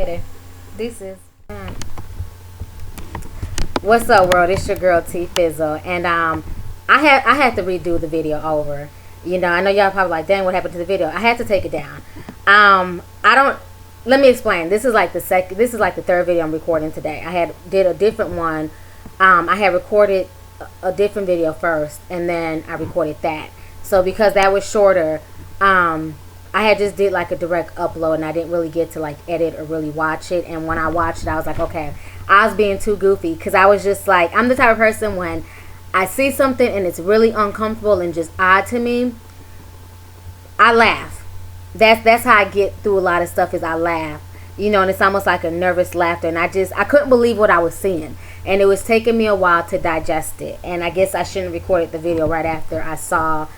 later. Deuces. What's up, world? It's your girl T Fizzle, and I had to redo the video over. You know, I know y'all probably like, dang, what happened to the video? I had to take it down. I don't. Let me explain. This is like the second. This is like the third video I'm recording today. I did a different one. I had recorded a different video first, and then I recorded that. So because that was shorter, I had just did like a direct upload, and I didn't really get to like edit or really watch it. And when I watched it, I was like, okay, I was being too goofy, because I was just like, I'm the type of person when I see something and it's really uncomfortable and just odd to me, I laugh. That's how I get through a lot of stuff, is I laugh. You know, and it's almost like a nervous laughter, and I couldn't believe what I was seeing, and it was taking me a while to digest it. And I guess I shouldn't have recorded the video right after I saw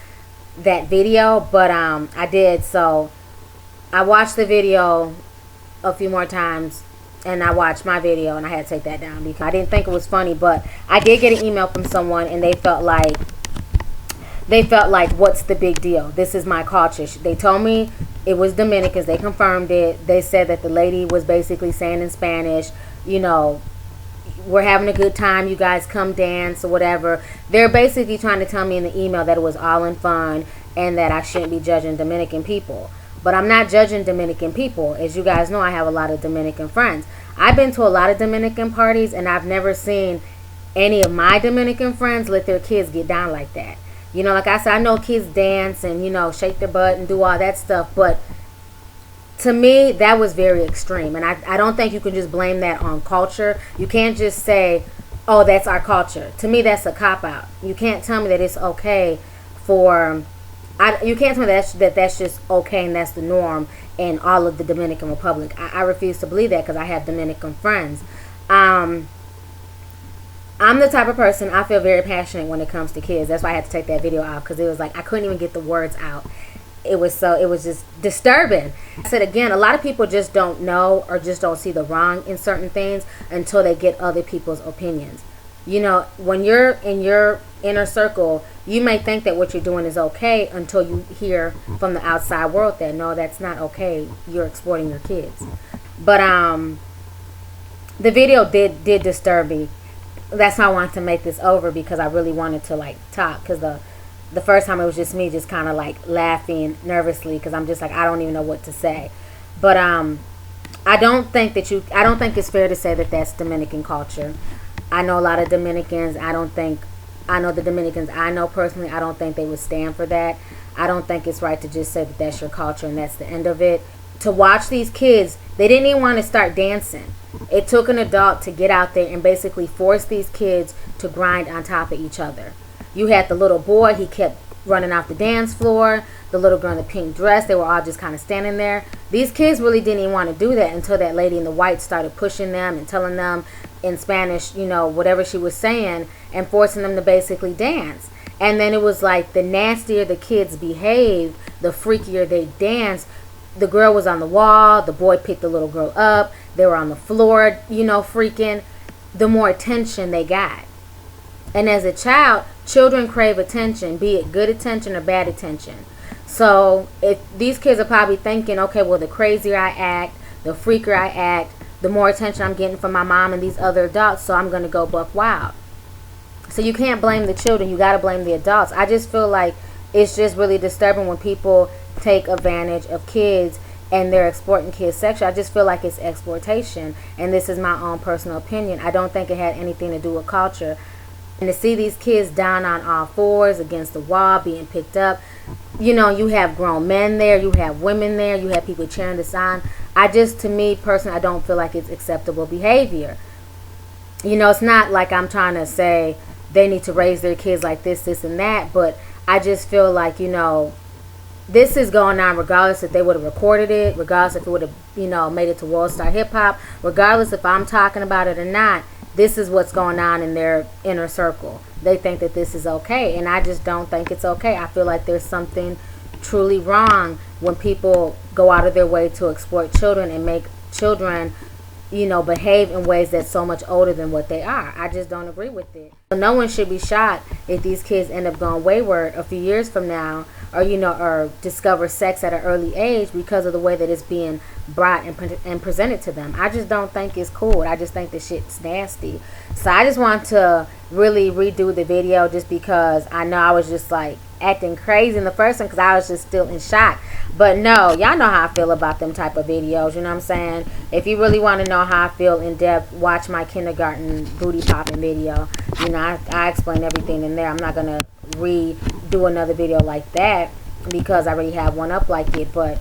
that video, but I did. So I watched the video a few more times, and I watched my video, and I had to take that down because I didn't think it was funny. But I did get an email from someone, and they felt like what's the big deal? This is my culture. They told me it was Dominicans. They confirmed it. They said that the lady was basically saying in Spanish, you know, we're having a good time, you guys come dance or whatever. They're basically trying to tell me in the email that it was all in fun and that I shouldn't be judging Dominican people. But I'm not judging Dominican people. As you guys know, I have a lot of Dominican friends. I've been to a lot of Dominican parties, and I've never seen any of my Dominican friends let their kids get down like that. You know, like I said, I know kids dance and, you know, shake their butt and do all that stuff, but to me, that was very extreme. And I don't think you can just blame that on culture. You can't just say, oh, that's our culture. To me, that's a cop-out. You can't tell me that it's okay for... you can't tell me that that's just okay and that's the norm in all of the Dominican Republic. I refuse to believe that, because I have Dominican friends. I'm the type of person, I feel very passionate when it comes to kids. That's why I had to take that video out, because it was like I couldn't even get the words out. It was just disturbing. I said again, a lot of people just don't know or just don't see the wrong in certain things until they get other people's opinions. You know, when you're in your inner circle, you may think that what you're doing is okay until you hear from the outside world that no, that's not okay. You're exploiting your kids. But the video did disturb me. That's why I wanted to make this over, because I really wanted to like talk, because the first time it was just me just kind of like laughing nervously, because I'm just like, I don't even know what to say. But I don't think it's fair to say that that's Dominican culture. I know a lot of Dominicans. I know the Dominicans I know personally, I don't think they would stand for that. I don't think it's right to just say that that's your culture and that's the end of it. To watch these kids, they didn't even want to start dancing. It took an adult to get out there and basically force these kids to grind on top of each other. You had the little boy, he kept running off the dance floor. The little girl in the pink dress, they were all just kind of standing there. These kids really didn't even want to do that until that lady in the white started pushing them and telling them in Spanish, you know, whatever she was saying, and forcing them to basically dance. And then it was like, the nastier the kids behaved, the freakier they danced. The girl was on the wall, the boy picked the little girl up, they were on the floor, you know, freaking. The more attention they got. And as a child, children crave attention, be it good attention or bad attention. So if these kids are probably thinking, okay, well, the crazier I act, the freakier I act, the more attention I'm getting from my mom and these other adults, so I'm going to go buck wild. So you can't blame the children, you got to blame the adults. I just feel like it's just really disturbing when people take advantage of kids and they're exploiting kids sexually. I just feel like it's exploitation, and this is my own personal opinion. I don't think it had anything to do with culture. And to see these kids down on all fours against the wall being picked up, you know, you have grown men there, you have women there, you have people cheering this on. To me personally, I don't feel like it's acceptable behavior. You know, it's not like I'm trying to say they need to raise their kids like this and that, but I just feel like, you know, this is going on regardless if they would have recorded it, regardless if it would have, you know, made it to World Star Hip Hop, regardless if I'm talking about it or not. This is what's going on in their inner circle. They think that this is okay, and I just don't think it's okay. I feel like there's something truly wrong when people go out of their way to exploit children and make children, you know, behave in ways that's so much older than what they are. I just don't agree with it. No one should be shocked if these kids end up going wayward a few years from now, or, you know, or discover sex at an early age because of the way that it's being brought and presented to them. I just don't think it's cool. I just think the shit's nasty. So I just want to really redo the video just because I know I was just like acting crazy in the first one because I was just still in shock. But no, y'all know how I feel about them type of videos, you know what I'm saying? If you really want to know how I feel in depth, watch my kindergarten booty popping video. You know, I explain everything in there. I'm not going to redo another video like that because I already have one up like it. But,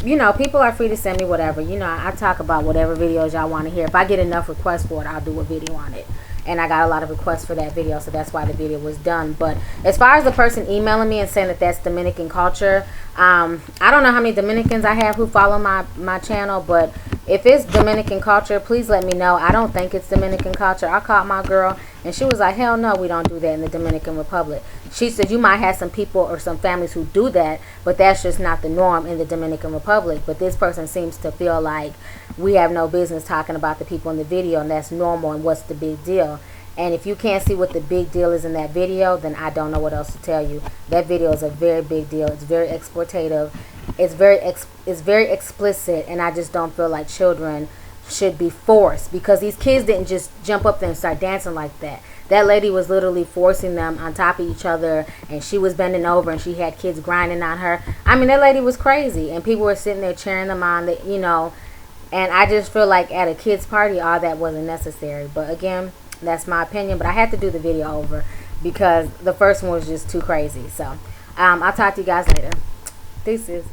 you know, people are free to send me whatever. You know, I talk about whatever videos y'all want to hear. If I get enough requests for it, I'll do a video on it. And I got a lot of requests for that video, so that's why the video was done. But as far as the person emailing me and saying that that's Dominican culture, I don't know how many Dominicans I have who follow my channel, but if it's Dominican culture, please let me know. I don't think it's Dominican culture. I called my girl, and she was like, hell no, we don't do that in the Dominican Republic. She said you might have some people or some families who do that, but that's just not the norm in the Dominican Republic. But this person seems to feel like we have no business talking about the people in the video, and that's normal, and what's the big deal? And if you can't see what the big deal is in that video, then I don't know what else to tell you. That video is a very big deal. It's very exploitative. It's very explicit, and I just don't feel like children should be forced, because these kids didn't just jump up there and start dancing like that. That lady was literally forcing them on top of each other, and she was bending over, and she had kids grinding on her. I mean, that lady was crazy, and people were sitting there cheering them on, you know. And I just feel like at a kid's party, all that wasn't necessary. But again, that's my opinion. But I had to do the video over because the first one was just too crazy. So I'll talk to you guys later. Deuces.